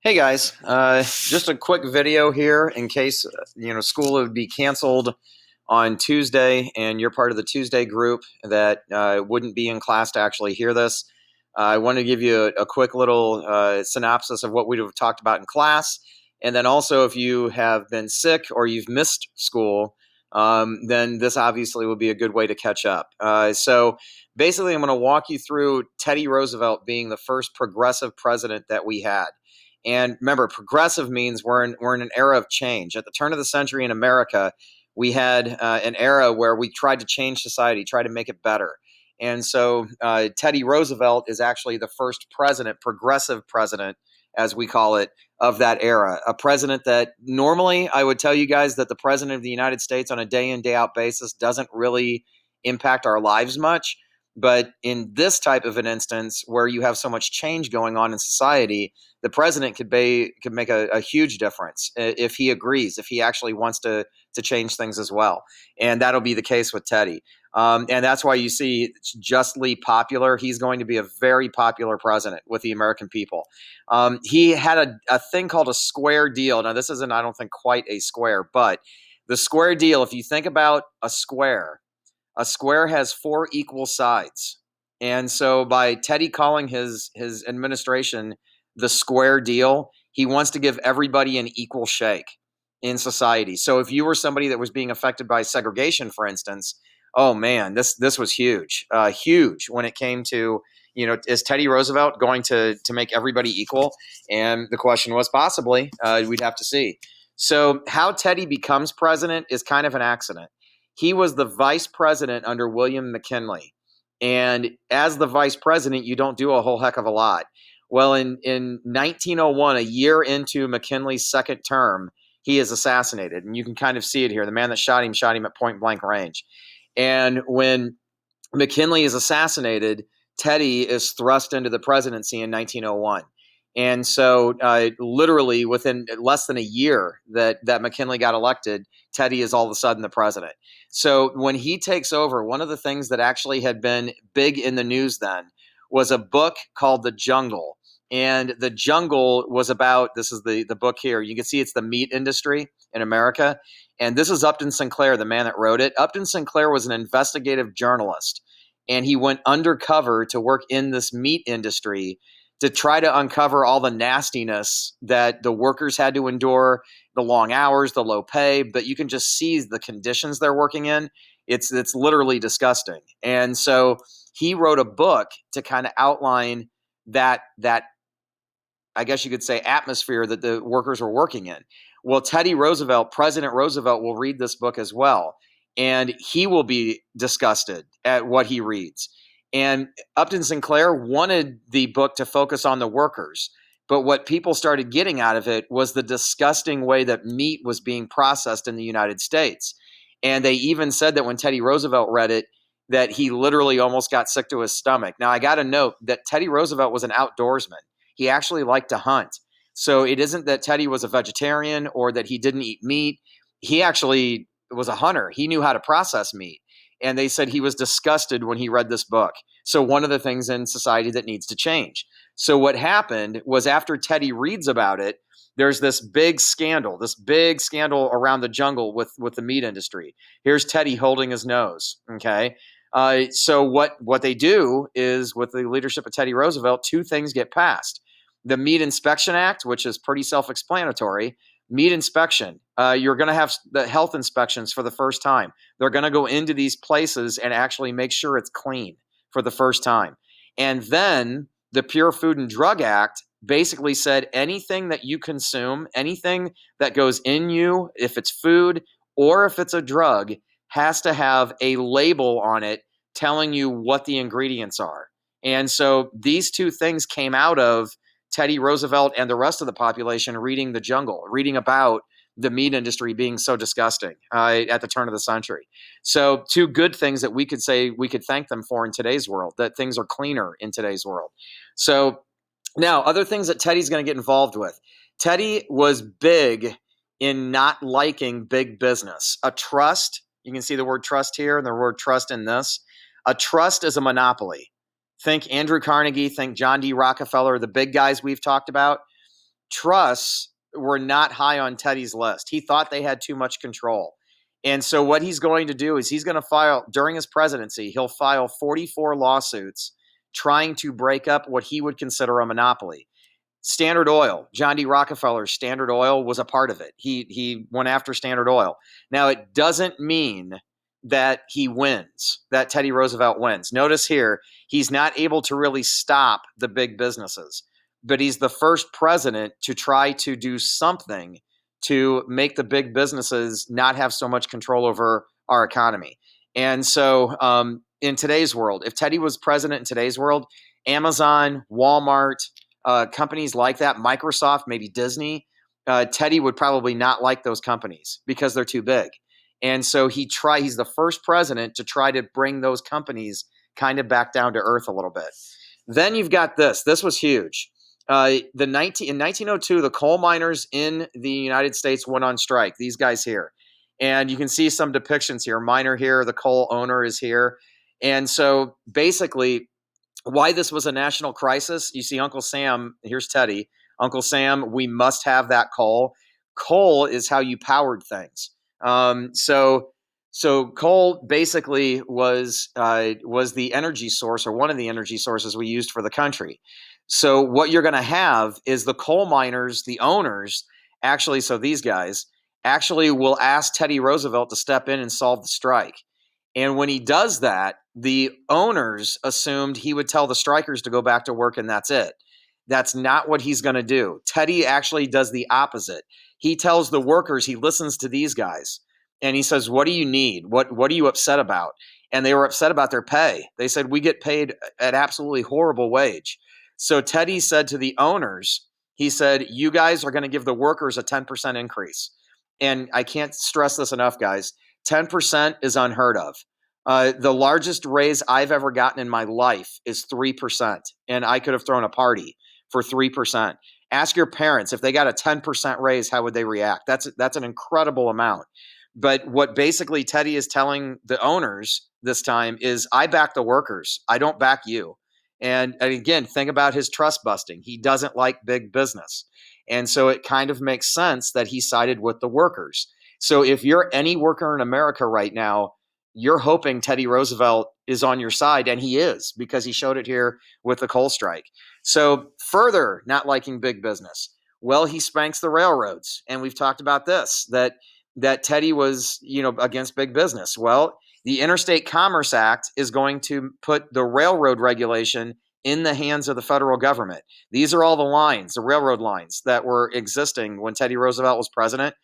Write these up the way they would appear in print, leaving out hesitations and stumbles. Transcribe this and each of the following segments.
Hey guys, just a quick video here in case school would be canceled on Tuesday, and you're part of the Tuesday group that wouldn't be in class to actually hear this. I want to give you a quick little synopsis of what we've talked about in class, and then also if you have been sick or you've missed school, then this obviously would be a good way to catch up. So basically, I'm going to walk you through Teddy Roosevelt being the first progressive president that we had. And remember, progressive means we're in an era of change. At the turn of the century in America, we had an era where we tried to change society, try to make it better. And so Teddy Roosevelt is actually the first president, progressive president, as we call it, of that era. A president that normally I would tell you guys that the president of the United States on a day in, day out basis doesn't really impact our lives much. But in this type of an instance where you have so much change going on in society, the president could make a huge difference if he agrees, if he actually wants to change things as well. And that'll be the case with Teddy. And that's why you see it's justly popular. He's going to be a very popular president with the American people. He had a thing called a square deal. Now, this isn't, I don't think, quite a square, but the square deal, if you think about a square has four equal sides. And so by Teddy calling his administration the square deal, he wants to give everybody an equal shake in society. So if you were somebody that was being affected by segregation, for instance, oh man, this was huge, huge when it came to, is Teddy Roosevelt going to make everybody equal? And the question was possibly. We'd have to see. So how Teddy becomes president is kind of an accident. He was the vice president under William McKinley. And as the vice president, you don't do a whole heck of a lot. Well, in 1901, a year into McKinley's second term, he is assassinated. And you can kind of see it here. The man that shot him at point blank range. And when McKinley is assassinated, Teddy is thrust into the presidency in 1901. And so, literally within less than a year that McKinley got elected, Teddy is all of a sudden the president. So when he takes over, one of the things that actually had been big in the news then was a book called The Jungle. And The Jungle was about, this is the book here. You can see it's the meat industry in America. And this is Upton Sinclair, the man that wrote it. Upton Sinclair was an investigative journalist, and he went undercover to work in this meat industry to try to uncover all the nastiness that the workers had to endure, the long hours, the low pay, but you can just see the conditions they're working in. It's literally disgusting. And so he wrote a book to kind of outline that I guess you could say atmosphere that the workers were working in. Well, President Roosevelt will read this book as well, and he will be disgusted at what he reads. And Upton Sinclair wanted the book to focus on the workers. But what people started getting out of it was the disgusting way that meat was being processed in the United States. And they even said that when Teddy Roosevelt read it, that he literally almost got sick to his stomach. Now, I got to note that Teddy Roosevelt was an outdoorsman. He actually liked to hunt. So it isn't that Teddy was a vegetarian or that he didn't eat meat. He actually was a hunter. He knew how to process meat. And they said he was disgusted when he read this book. So one of the things in society that needs to change. So what happened was after Teddy reads about it, there's this big scandal around the jungle with the meat industry. Here's Teddy holding his nose. Okay. So what they do is, with the leadership of Teddy Roosevelt, two things get passed. The Meat Inspection Act, which is pretty self-explanatory. Meat inspection. You're going to have the health inspections for the first time. They're going to go into these places and actually make sure it's clean for the first time. And then the Pure Food and Drug Act basically said anything that you consume, anything that goes in you, if it's food or if it's a drug, has to have a label on it telling you what the ingredients are. And so these two things came out of Teddy Roosevelt and the rest of the population reading The Jungle, reading about the meat industry being so disgusting at the turn of the century. So two good things that we could say we could thank them for in today's world, that things are cleaner in today's world. So now, other things that Teddy's going to get involved with. Teddy was big in not liking big business. A trust, you can see the word trust here and the word trust in this. A trust is a monopoly. Think Andrew Carnegie, think John D. Rockefeller, the big guys we've talked about. trusts were not high on Teddy's list. He thought they had too much control. And so what he's going to do is he's going to file, during his presidency, he'll file 44 lawsuits trying to break up what he would consider a monopoly. Standard Oil, John D. Rockefeller's Standard Oil was a part of it. He went after Standard Oil. Now, it doesn't mean that he wins, that Teddy Roosevelt wins. Notice here, he's not able to really stop the big businesses, but he's the first president to try to do something to make the big businesses not have so much control over our economy. And so in today's world, if Teddy was president in today's world, Amazon, Walmart, companies like that, Microsoft, maybe Disney, Teddy would probably not like those companies because they're too big. And so he's the first president to try to bring those companies kind of back down to earth a little bit. Then you've got this. This was huge. In 1902, the coal miners in the United States went on strike. These guys here. And you can see some depictions here. Miner here, the coal owner is here. And so basically, why this was a national crisis, you see Uncle Sam, here's Teddy. Uncle Sam, we must have that coal. Coal is how you powered things. So coal basically was the energy source, or one of the energy sources we used for the country. So what you're going to have is the coal miners, the owners, actually, so these guys actually will ask Teddy Roosevelt to step in and solve the strike. And when he does that, the owners assumed he would tell the strikers to go back to work and that's it. That's not what he's going to do. Teddy actually does the opposite. He tells the workers, he listens to these guys, and he says, what do you need? What are you upset about? And they were upset about their pay. They said, we get paid an absolutely horrible wage. So Teddy said to the owners, he said, you guys are going to give the workers a 10% increase. And I can't stress this enough, guys. 10% is unheard of. The largest raise I've ever gotten in my life is 3%. And I could have thrown a party for 3%. Ask your parents, if they got a 10% raise, how would they react? That's an incredible amount. But what basically Teddy is telling the owners this time is, I back the workers. I don't back you. And again, think about his trust busting. He doesn't like big business. And so it kind of makes sense that he sided with the workers. So if you're any worker in America right now, you're hoping Teddy Roosevelt is on your side, and he is, because he showed it here with the coal strike. So further not liking big business, well, he spanks the railroads. And we've talked about this, that Teddy was, against big business. Well, the Interstate Commerce Act is going to put the railroad regulation in the hands of the federal government. These are all the lines, the railroad lines that were existing when Teddy Roosevelt was president.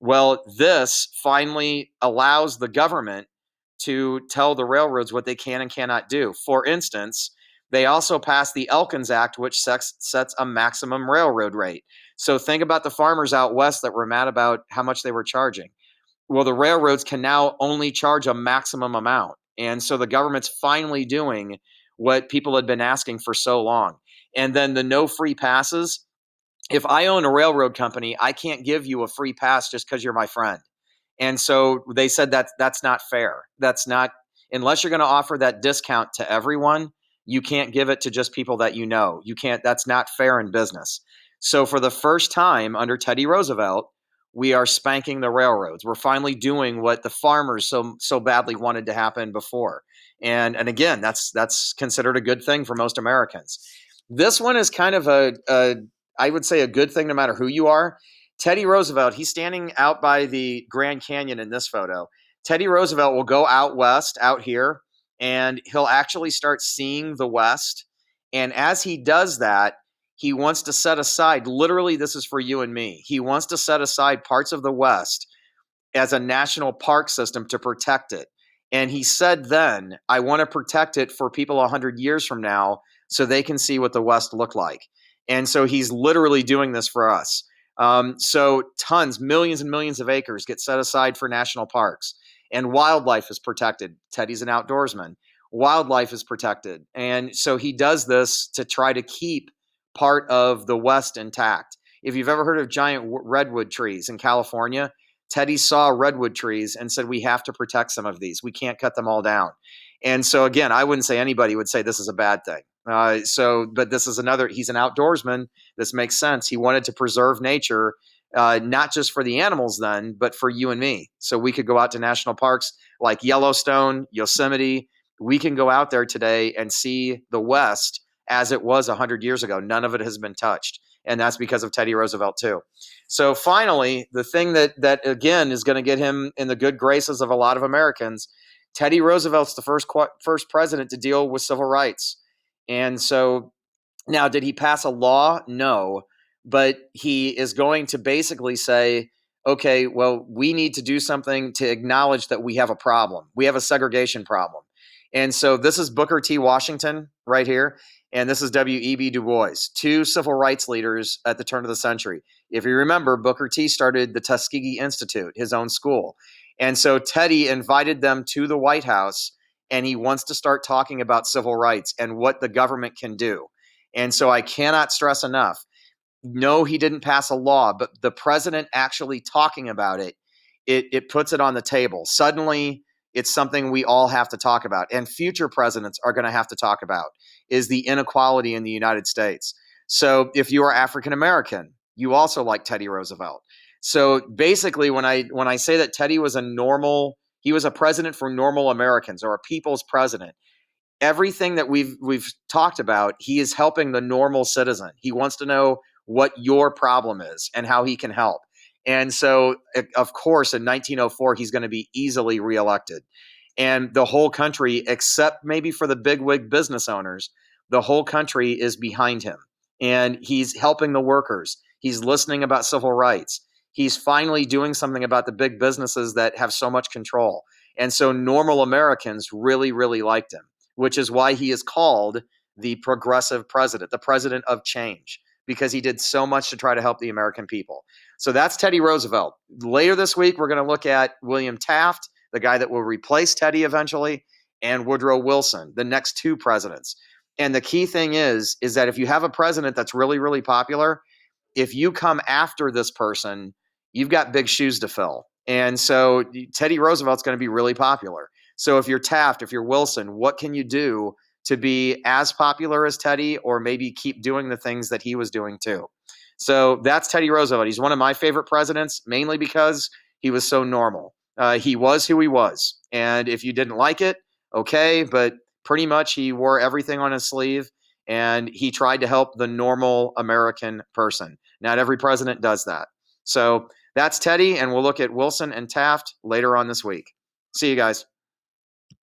Well, this finally allows the government to tell the railroads what they can and cannot do. For instance, they also passed the Elkins Act, which sets a maximum railroad rate. So think about the farmers out west that were mad about how much they were charging. Well, the railroads can now only charge a maximum amount. And so the government's finally doing what people had been asking for so long. And then the no free passes. If I own a railroad company, I can't give you a free pass just because you're my friend. And so they said that that's not fair. That's not, unless you're going to offer that discount to everyone, you can't give it to just people that you know. You can't, that's not fair in business. So for the first time under Teddy Roosevelt, we are spanking the railroads. We're finally doing what the farmers so badly wanted to happen before. And again, that's considered a good thing for most Americans. This one is kind of I would say a good thing no matter who you are. Teddy Roosevelt, he's standing out by the Grand Canyon in this photo. Teddy Roosevelt will go out west, out here, and he'll actually start seeing the West. And as he does that, he wants to set aside, literally, this is for you and me, he wants to set aside parts of the West as a national park system to protect it. And he said then, I want to protect it for people 100 years from now so they can see what the West looked like. And so he's literally doing this for us. So tons, millions and millions of acres get set aside for national parks. And wildlife is protected. Teddy's an outdoorsman. Wildlife is protected. And so he does this to try to keep part of the West intact. If you've ever heard of giant redwood trees in California, Teddy saw redwood trees and said, we have to protect some of these. We can't cut them all down. And so again, I wouldn't say anybody would say this is a bad thing. But this is another, he's an outdoorsman. This makes sense. He wanted to preserve nature, not just for the animals then, but for you and me. So we could go out to national parks like Yellowstone, Yosemite. We can go out there today and see the West as it was 100 years ago. None of it has been touched. And that's because of Teddy Roosevelt, too. So finally, the thing that again is going to get him in the good graces of a lot of Americans, Teddy Roosevelt's the first president to deal with civil rights. And so now, did he pass a law? No. But he is going to basically say, okay, well, we need to do something to acknowledge that we have a problem. We have a segregation problem. And so this is Booker T. Washington right here. And this is W.E.B. Du Bois, two civil rights leaders at the turn of the century. If you remember, Booker T started the Tuskegee Institute, his own school. And so Teddy invited them to the White House, and he wants to start talking about civil rights and what the government can do. And so I cannot stress enough, no, he didn't pass a law, but the president actually talking about it, it puts it on the table. Suddenly, it's something we all have to talk about, and future presidents are going to have to talk about, is the inequality in the United States. So if you are African American, you also like Teddy Roosevelt. So basically, when I say that Teddy was he was a president for normal Americans, or a people's president, everything that we've talked about, he is helping the normal citizen. He wants to know what your problem is and how he can help. And so, of course, in 1904, he's going to be easily reelected. And the whole country, except maybe for the bigwig business owners, the whole country is behind him. And he's helping the workers. He's listening about civil rights. He's finally doing something about the big businesses that have so much control. And so normal Americans really, really liked him, which is why he is called the progressive president, the president of change, because he did so much to try to help the American people. So that's Teddy Roosevelt. Later this week, we're going to look at William Taft, the guy that will replace Teddy eventually, and Woodrow Wilson, the next two presidents. And the key thing is that if you have a president that's really, really popular, if you come after this person, you've got big shoes to fill. And so Teddy Roosevelt's going to be really popular. So if you're Taft, if you're Wilson, what can you do to be as popular as Teddy, or maybe keep doing the things that he was doing too? So that's Teddy Roosevelt. He's one of my favorite presidents, mainly because he was so normal. He was who he was. And if you didn't like it, okay, but pretty much he wore everything on his sleeve, and he tried to help the normal American person. Not every president does that. So that's Teddy, and we'll look at Wilson and Taft later on this week. See you guys.